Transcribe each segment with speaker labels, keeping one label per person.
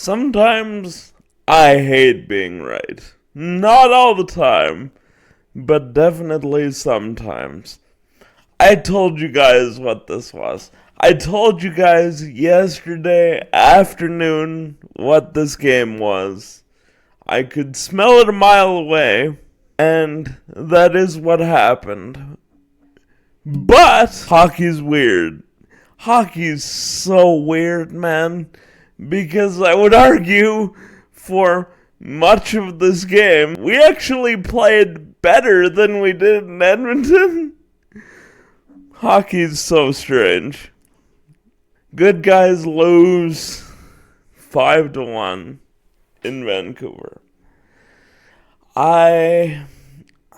Speaker 1: Sometimes I hate being right. Not all the time, but definitely sometimes. I told you guys what this was. I told you guys yesterday afternoon what this game was. I could smell it a mile away, and that is what happened. But hockey's weird. Hockey's so weird, man. Because I would argue for much of this game, we actually played better than we did in Edmonton. Hockey's so strange. Good guys lose 5-1 in Vancouver. I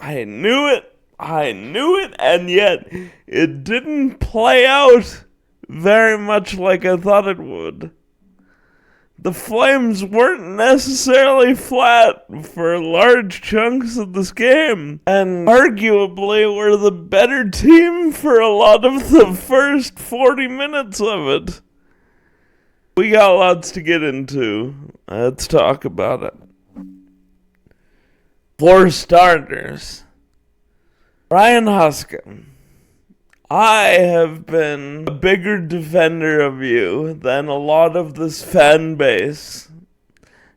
Speaker 1: knew it, and yet it didn't play out very much like I thought it would. The Flames weren't necessarily flat for large chunks of this game, and arguably were the better team for a lot of the first 40 minutes of it. We got lots to get into. Let's talk about it. For starters, Ryan Huska. I have been a bigger defender of you than a lot of this fan base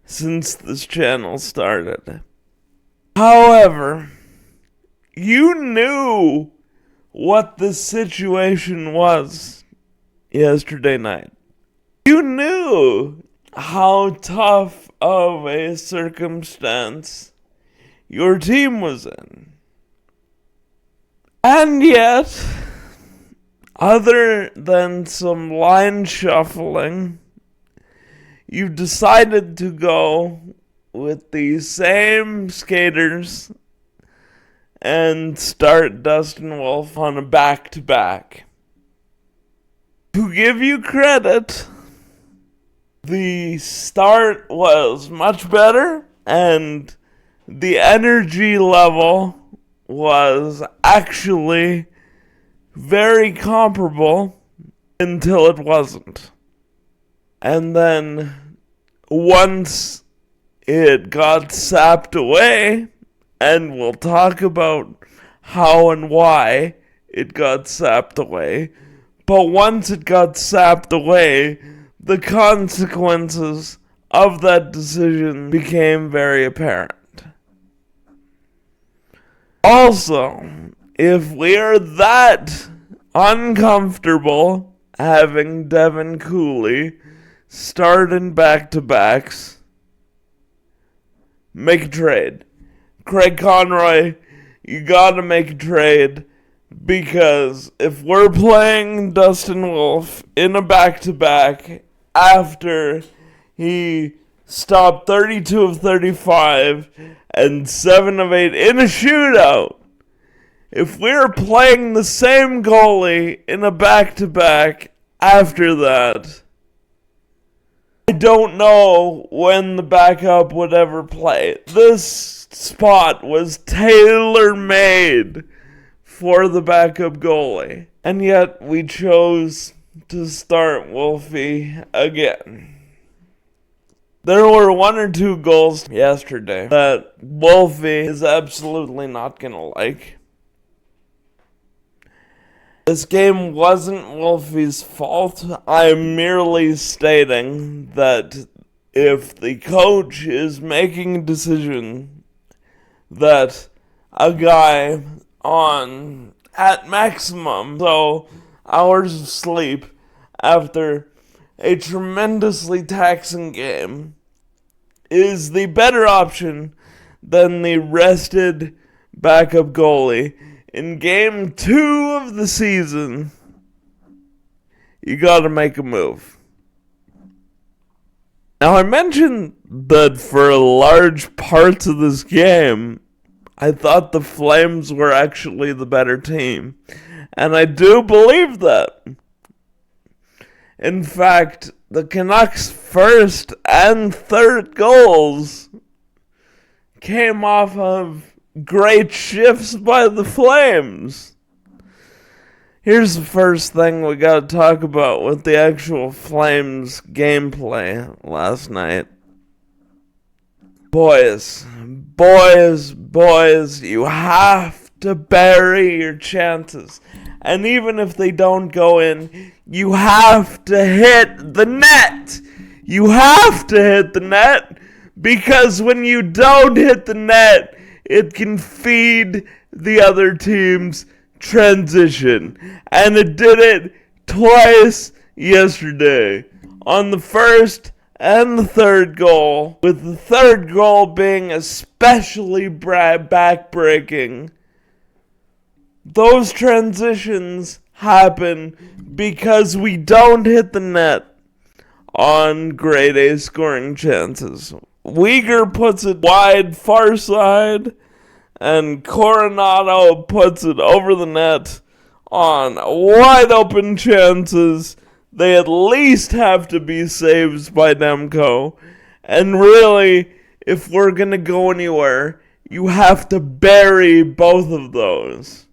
Speaker 1: since this channel started. However, you knew what the situation was yesterday night. You knew how tough of a circumstance your team was in. And yet, other than some line shuffling, you decided to go with the same skaters and start Dustin Wolf on a back-to-back. To give you credit, the start was much better, and the energy level was actually very comparable until it wasn't. And then once it got sapped away, and we'll talk about how and why it got sapped away, but once it got sapped away, the consequences of that decision became very apparent. Also, if we're that uncomfortable having Devin Cooley start in back-to-backs, make a trade. Craig Conroy, you gotta make a trade, because if we're playing Dustin Wolf in a back-to-back after he stopped 32 of 35 and 7 of 8 in a shootout, if we're playing the same goalie in a back-to-back after that, I don't know when the backup would ever play. This spot was tailor-made for the backup goalie, and yet we chose to start Wolfie again. There were 1 or 2 goals yesterday that Wolfie is absolutely not gonna like. This game wasn't Wolfie's fault. I'm merely stating that if the coach is making a decision that a guy on at maximum hours of sleep after a tremendously taxing game is the better option than the rested backup goalie in game 2 of the season, you gotta make a move. Now, I mentioned that for large parts of this game, I thought the Flames were actually the better team. And I do believe that. In fact, the Canucks' first and third goals came off of great shifts by the Flames. Here's the first thing we gotta talk about with the actual Flames gameplay last night. Boys, you have to bury your chances. And even if they don't go in, you have to hit the net. You have to hit the net, because when you don't hit the net, it can feed the other team's transition. And it did it twice yesterday. On the first and the third goal, with the third goal being especially backbreaking. Those transitions happen because we don't hit the net on grade A scoring chances. Uyghur puts it wide far side, and Coronado puts it over the net on wide open chances. They at least have to be saves by Demko. And really, if we're going to go anywhere, you have to bury both of those.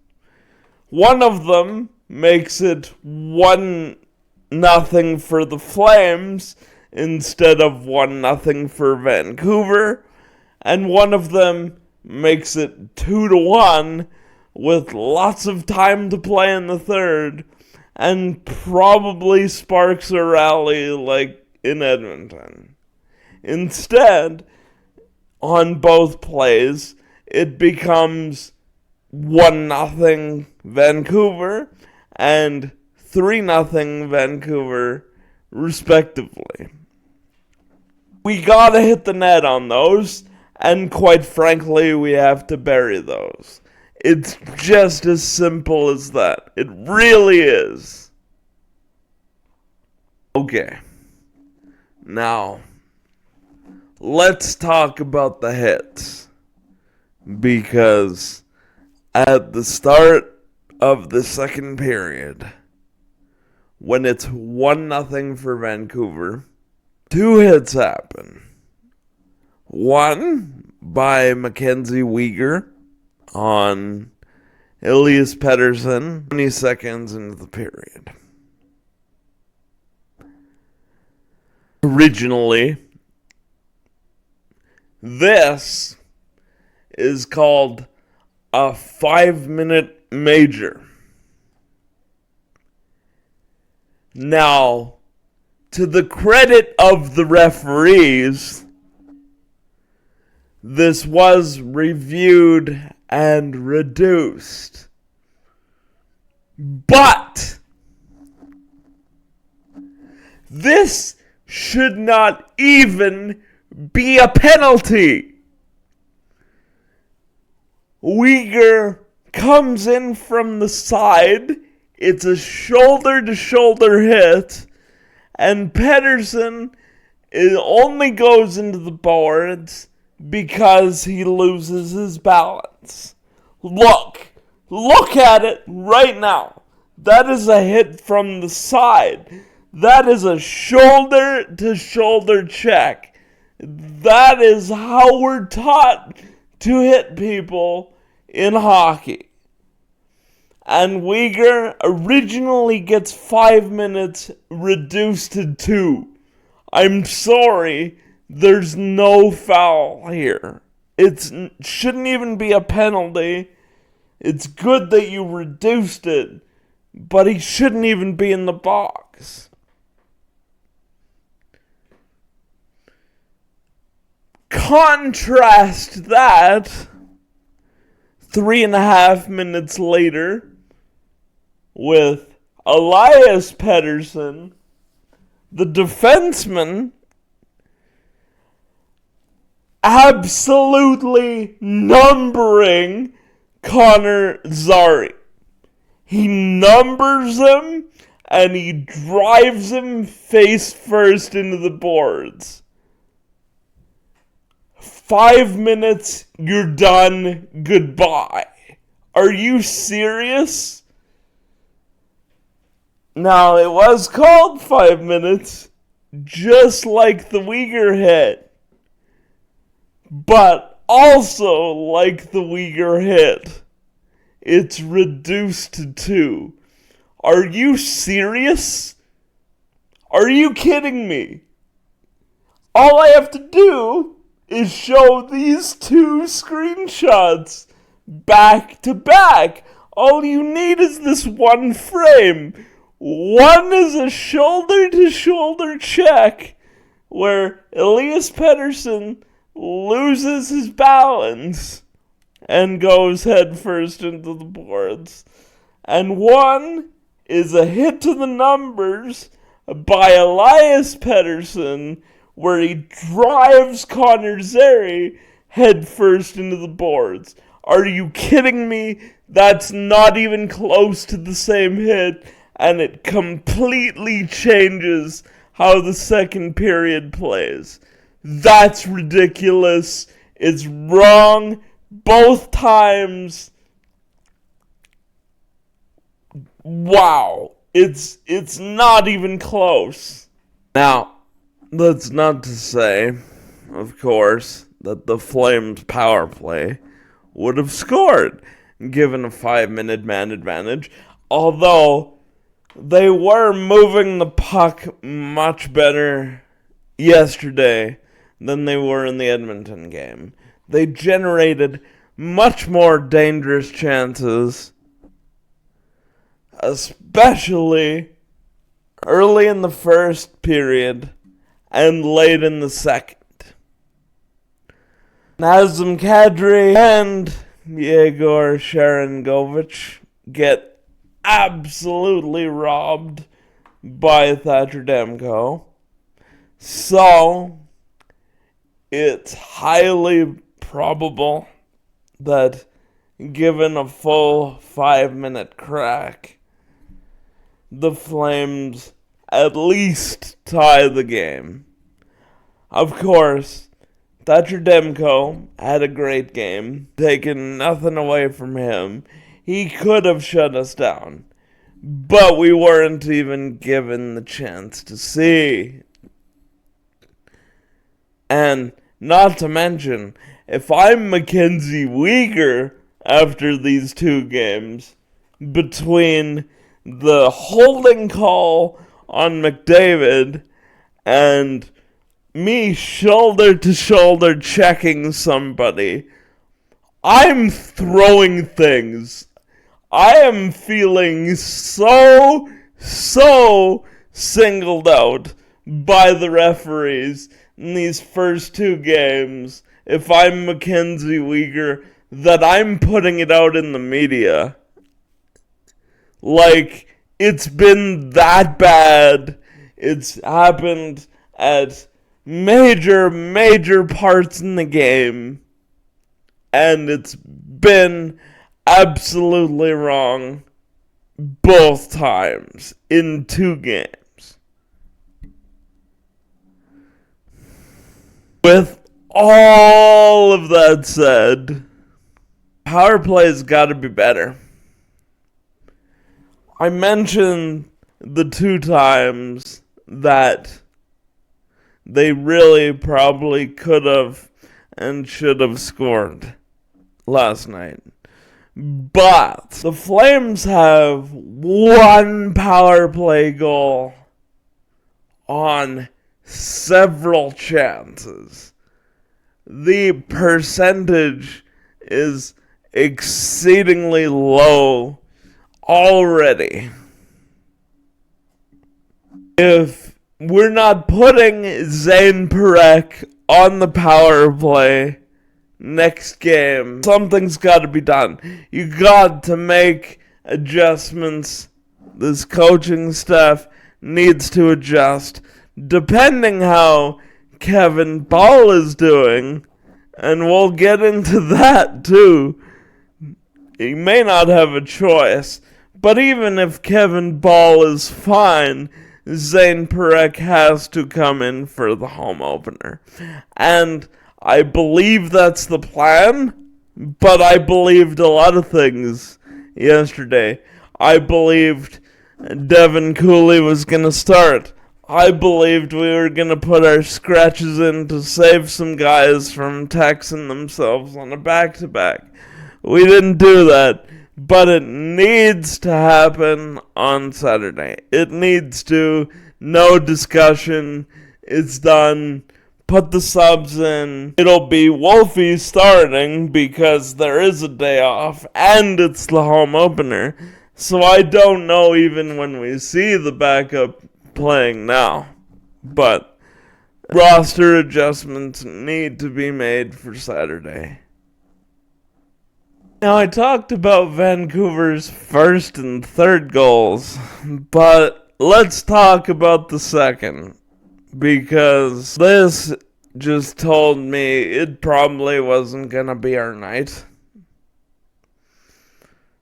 Speaker 1: One of them makes it 1-0 for the Flames instead of 1-0 for Vancouver. And one of them makes it 2-1 with lots of time to play in the third, and probably sparks a rally like in Edmonton. Instead, on both plays, it becomes 1-0 Vancouver and 3-0 Vancouver, respectively. We gotta hit the net on those, and quite frankly, we have to bury those. It's just as simple as that. It really is. Okay. Now, let's talk about the hits. Because at the start of the second period, when it's 1-0 for Vancouver, 2 hits happen. One by Mackenzie Uyghur on Elias Pettersson 20 seconds into the period. Originally, this is called a 5-minute major. Now, to the credit of the referees, this was reviewed and reduced. But this should not even be a penalty. Uyghur comes in from the side. It's a shoulder-to-shoulder hit. And Pettersson only goes into the boards because he loses his balance. Look at it right now. That is a hit from the side. That is a shoulder-to-shoulder check. That is how we're taught to hit people in hockey. And Uyghur originally gets 5 minutes reduced to 2. I'm sorry, there's no foul here. It shouldn't even be a penalty. It's good that you reduced it, but he shouldn't even be in the box. Contrast that 3.5 minutes later with Elias Pettersson, the defenseman, absolutely numbering Connor Zary. He numbers him and he drives him face first into the boards. 5 minutes, you're done, goodbye. Are you serious? Now, it was called 5 minutes, just like the Uyghur hit. But also like the Uyghur hit, it's reduced to 2. Are you serious? Are you kidding me? All I have to do is show these two screenshots back to back. All you need is this one frame. One is a shoulder-to-shoulder check where Elias Pettersson loses his balance and goes headfirst into the boards. And one is a hit to the numbers by Elias Pettersson where he drives Connor Zary headfirst into the boards. Are you kidding me? That's not even close to the same hit, and it completely changes how the second period plays. That's ridiculous. It's wrong both times. Wow. It's not even close. Now, that's not to say, of course, that the Flames power play would have scored, given a 5-minute man advantage, although they were moving the puck much better yesterday than they were in the Edmonton game. They generated much more dangerous chances, especially early in the first period and late in the second. Nazem Kadri and Yegor Sharangovich get absolutely robbed by Thatcher Demko. So, it's highly probable that given a full 5-minute crack, the Flames at least tie the game. Of course, Thatcher Demko had a great game, taking nothing away from him. He could have shut us down, but we weren't even given the chance to see. And not to mention, if I'm Mackenzie Weegar after these two games, between the holding call on McDavid and me shoulder-to-shoulder checking somebody, I'm throwing things. I am feeling so singled out by the referees in these first two games, if I'm Mackenzie Weegar, that I'm putting it out in the media. Like, it's been that bad. It's happened at major parts in the game, and it's been absolutely wrong both times in two games. With all of that said, power play's gotta be better. I mentioned the two times that they really probably could have and should have scored last night. But the Flames have one power play goal on several chances. The percentage is exceedingly low already. If we're not putting Zane Parekh on the power play next game, something's got to be done. You got to make adjustments. This coaching staff needs to adjust. Depending how Kevin Ball is doing, and we'll get into that too, he may not have a choice. But even if Kevin Ball is fine, Zane Parekh has to come in for the home opener. And I believe that's the plan, but I believed a lot of things yesterday. I believed Devin Cooley was going to start. I believed we were going to put our scratches in to save some guys from taxing themselves on a back-to-back. We didn't do that. but it needs to happen on Saturday. It needs to. No discussion. It's done. Put the subs in. It'll be Wolfie starting because there is a day off and it's the home opener. So I don't know even when we see the backup playing now. But roster adjustments need to be made for Saturday. Now, I talked about Vancouver's first and third goals, but let's talk about the second. Because this just told me it probably wasn't going to be our night.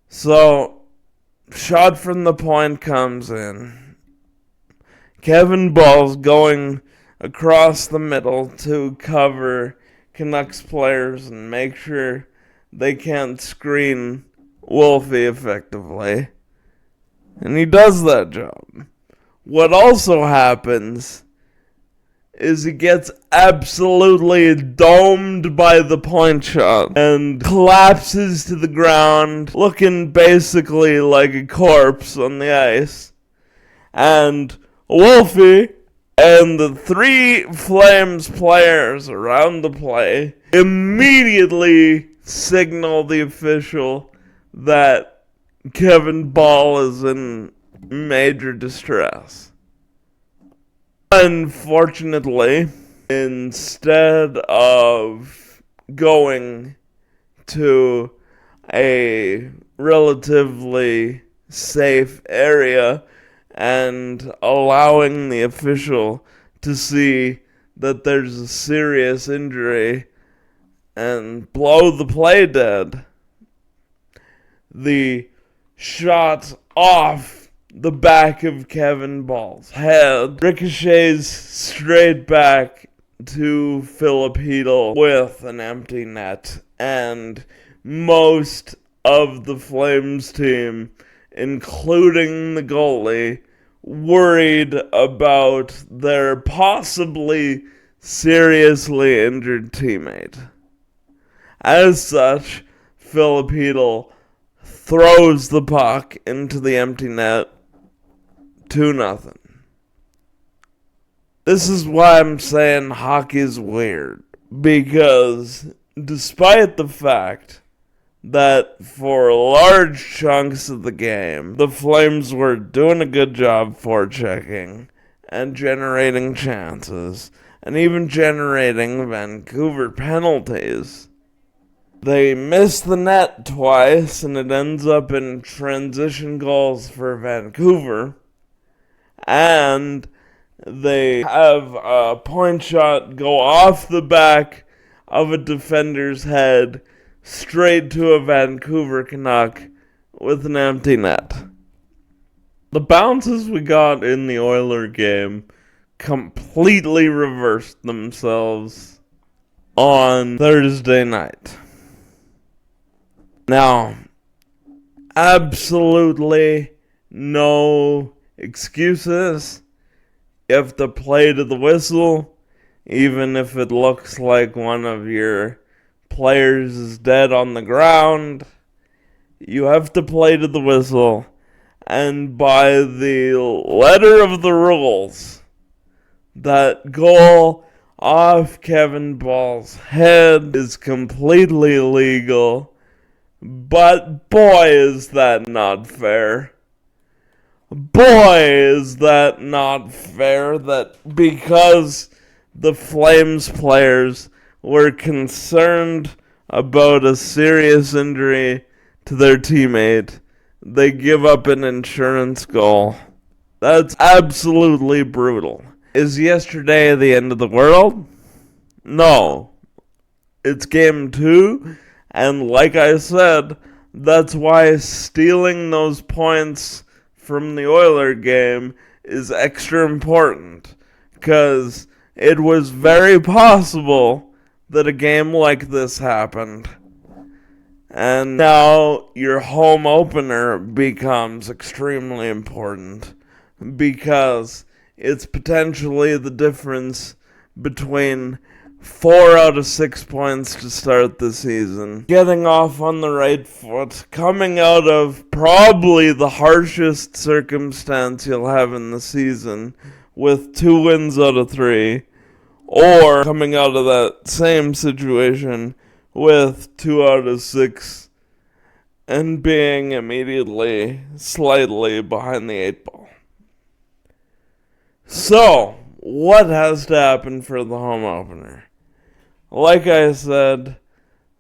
Speaker 1: So, shot from the point comes in. Kevin Ball's going across the middle to cover Canucks players and make sure they can't screen Wolfie effectively. And he does that job. What also happens is he gets absolutely domed by the point shot and collapses to the ground, looking basically like a corpse on the ice. And Wolfie and the three Flames players around the play immediately signal the official that Kevin Ball is in major distress. Unfortunately, instead of going to a relatively safe area and allowing the official to see that there's a serious injury and blow the play dead, the shot off the back of Kevin Ball's head ricochets straight back to Filipino with an empty net, and most of the Flames team, including the goalie, worried about their possibly seriously injured teammate. As such, Filipino throws the puck into the empty net. 2-0. This is why I'm saying hockey's weird. Because despite the fact that for large chunks of the game, the Flames were doing a good job forechecking and generating chances, and even generating Vancouver penalties, they miss the net twice, and it ends up in transition goals for Vancouver. And they have a point shot go off the back of a defender's head straight to a Vancouver Canuck with an empty net. The bounces we got in the Oiler game completely reversed themselves on Thursday night. Now, absolutely no excuses. You have to play to the whistle, even if it looks like one of your players is dead on the ground. You have to play to the whistle, and by the letter of the rules, that goal off Kevin Ball's head is completely legal. But boy, is that not fair. Boy, is that not fair that because the Flames players were concerned about a serious injury to their teammate, they give up an insurance goal. That's absolutely brutal. Is yesterday the end of the world? No. It's game 2, and like I said, that's why stealing those points from the Oiler game is extra important, because it was very possible that a game like this happened. And now your home opener becomes extremely important, because it's potentially the difference between 4 out of 6 points to start the season. Getting off on the right foot, coming out of probably the harshest circumstance you'll have in the season with 2 wins out of 3, or coming out of that same situation with 2 out of 6 and being immediately slightly behind the 8 ball. So, what has to happen for the home opener? Like I said,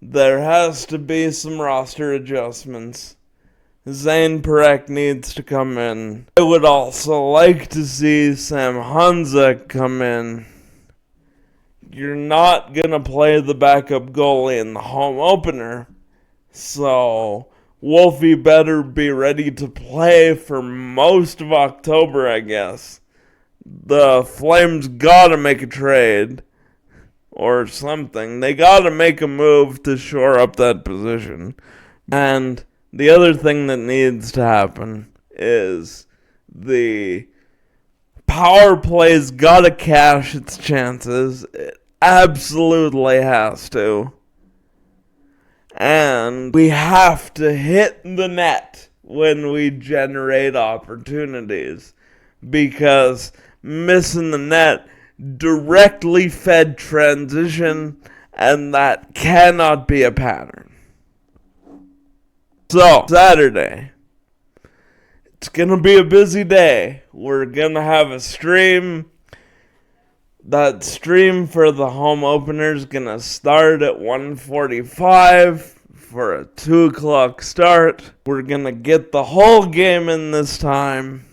Speaker 1: there has to be some roster adjustments. Zane Perek needs to come in. I would also like to see Sam Honzek come in. You're not going to play the backup goalie in the home opener, so Wolfie better be ready to play for most of October, I guess. The Flames gotta make a trade or something. They gotta make a move to shore up that position. And the other thing that needs to happen is the power play's gotta cash its chances. It absolutely has to. And we have to hit the net when we generate opportunities, because missing the net directly fed transition, and that cannot be a pattern. So, Saturday, it's gonna be a busy day. We're gonna have a stream. That stream for the home opener is gonna start at 1:45 for a 2 o'clock start. We're gonna get the whole game in this time.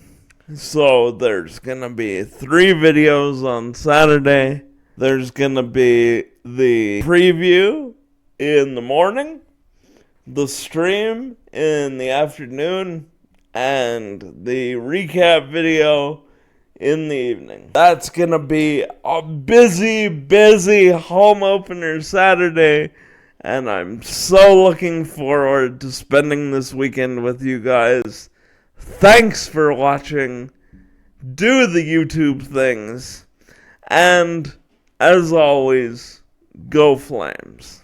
Speaker 1: So there's going to be 3 videos on Saturday. There's going to be the preview in the morning, the stream in the afternoon, and the recap video in the evening. That's going to be a busy home opener Saturday, and I'm so looking forward to spending this weekend with you guys. Thanks for watching. Do the YouTube things. And, as always, go Flames.